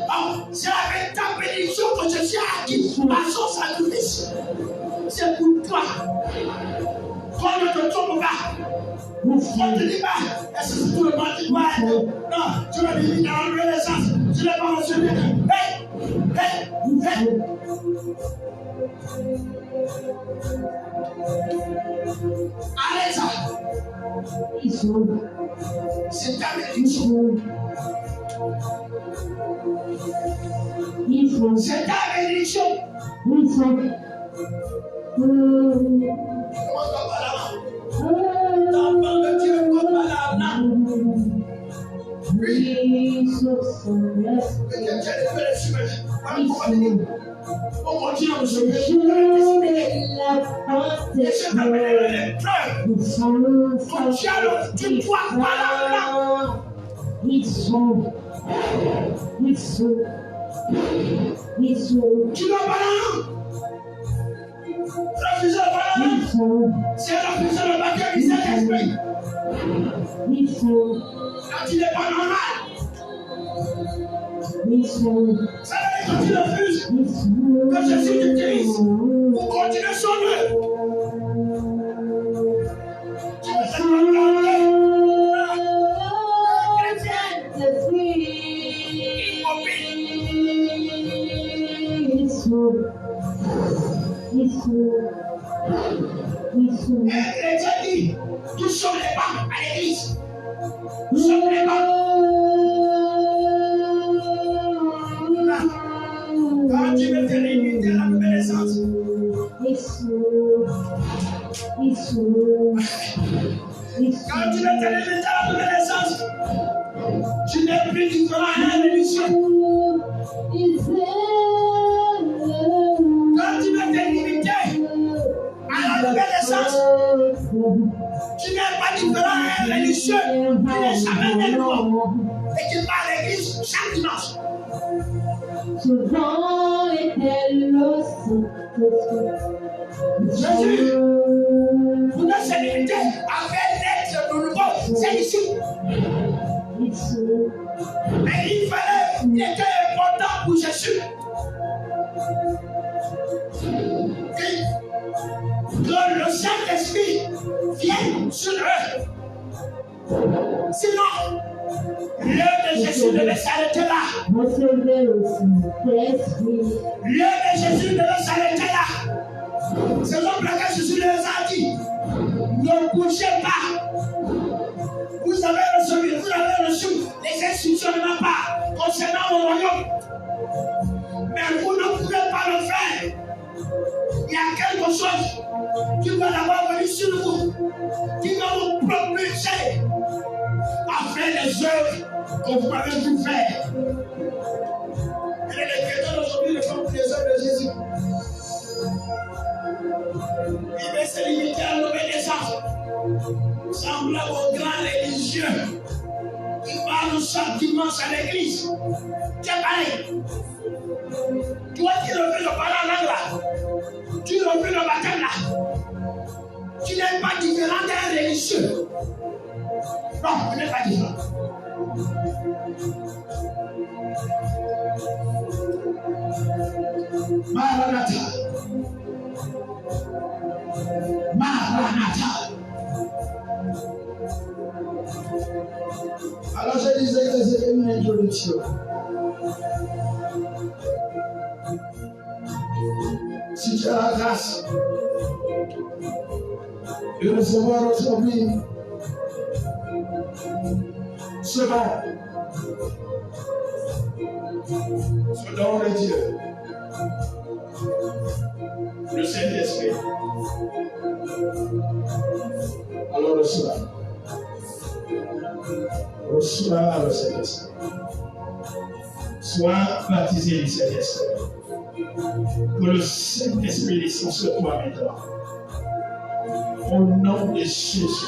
Oh, c'est la véritable bénédiction que Jésus a acquis par son sacrifice. C'est pour toi. Qu'on ne te trompe pas. On ne te dit pas, est-ce que c'est tout le monde qui doit être? Non, tu vas dire dans la renaissance, tu n'es pas mentionné. Hey! Allez, ça! C'est ta bénédiction. C'est ta bénédiction. L'enfant de Dieu comme à la oui. Peut-être Dieu ne peut les suivre. On continue à se tu dois pas refuser le ballon. C'est refuser le baptême du Saint-Esprit. Quand il n'est pas normal. Ça veut dire quand tu refuses que Jésus t'utilise pour continuer son œuvre. Tu ne sais pas garder. Les gens disent, nous sommes les papes à l'église. Nous sommes les papes. Quand tu veux te limiter à la nouvelle naissance, quand tu veux te limiter à la nouvelle naissance, tu n'es plus différent à la religion. Quand tu veux te limiter à la nouvelle naissance, tu n'es pas différent à un religieux qui n'est jamais né nouveau et qui va à l'église chaque dimanche. Jésus, pour ne se limiter à faire naître de nouveau, c'est ici. Mais il était important pour Jésus que le Saint-Esprit vienne sur eux. Sinon, l'œuvre de Jésus devait s'arrêter là. L'œuvre de Jésus devait s'arrêter là. C'est pour laquelle Jésus les a dit, ne bougez pas. Vous avez reçu les instructions de ma part concernant mon royaume. Mais vous ne pouvez pas le faire. Il y a quelque chose qui va d'abord venir sur vous, qui va vous propulser à faire les œuvres que vous avez dû faire. Et les chrétiens d'aujourd'hui ne font plus les œuvres de Jésus. Il veut se limiter à la nouvelle naissance, semblable aux grands religieux qui parlent chaque dimanche à l'église. C'est pareil. Toi qui refais le parler en langue là, tu refais le baptême là, tu n'es pas différent d'un religieux. Non, tu n'es pas différent. Maranatha. Maranatha. Alors je disais que c'était une introduction. Si tu as la grâce de recevoir aujourd'hui ce don de Dieu, le Saint-Esprit, alors reçois le Saint-Esprit. Sois baptisé du Saint-Esprit. Que le Saint-Esprit descende sur toi maintenant. Au nom de Jésus.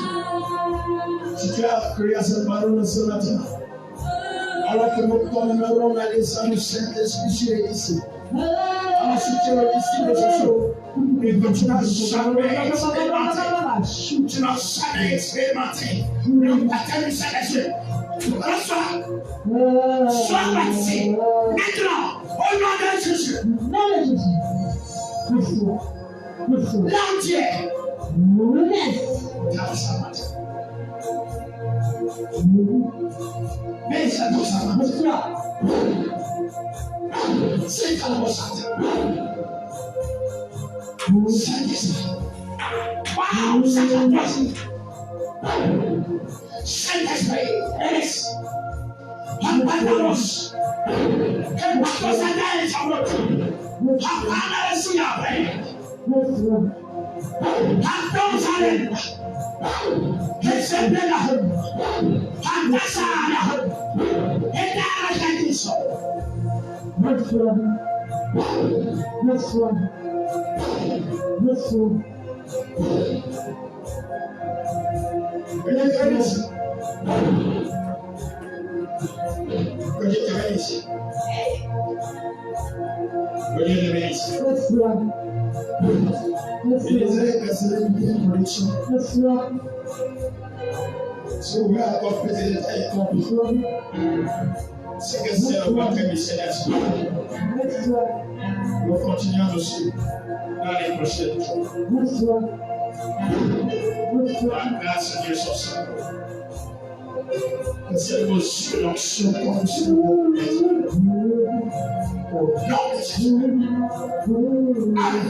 Si tu as crié à cette parole ce matin, alors que nous commémorons la descente du Saint-Esprit sur ici. Alors si tu es le disciple de Jésus, et que tu n'as jamais expérimenté le baptême du Saint-Esprit, reçois, sois baptisé maintenant au nom de Jésus. L'entier. Mais ça doit s'arranger. C'est comme ça. Saint-Esprit. Waouh, Saint-Esprit. Saint-Esprit. Yes. Papanos. Que pastor Satanás falou. Papana é sua bem. Papão Salem. Recebe na rua. Papasara. Etara Jadiso. This one. C'est que c'est le baptême du Saint-Esprit. Nous continuons dessus dans les prochaines jours. La grâce de Dieu soit sur nous. Que cette motion l'onction comme sur nous. Au nom de Jésus. Amen.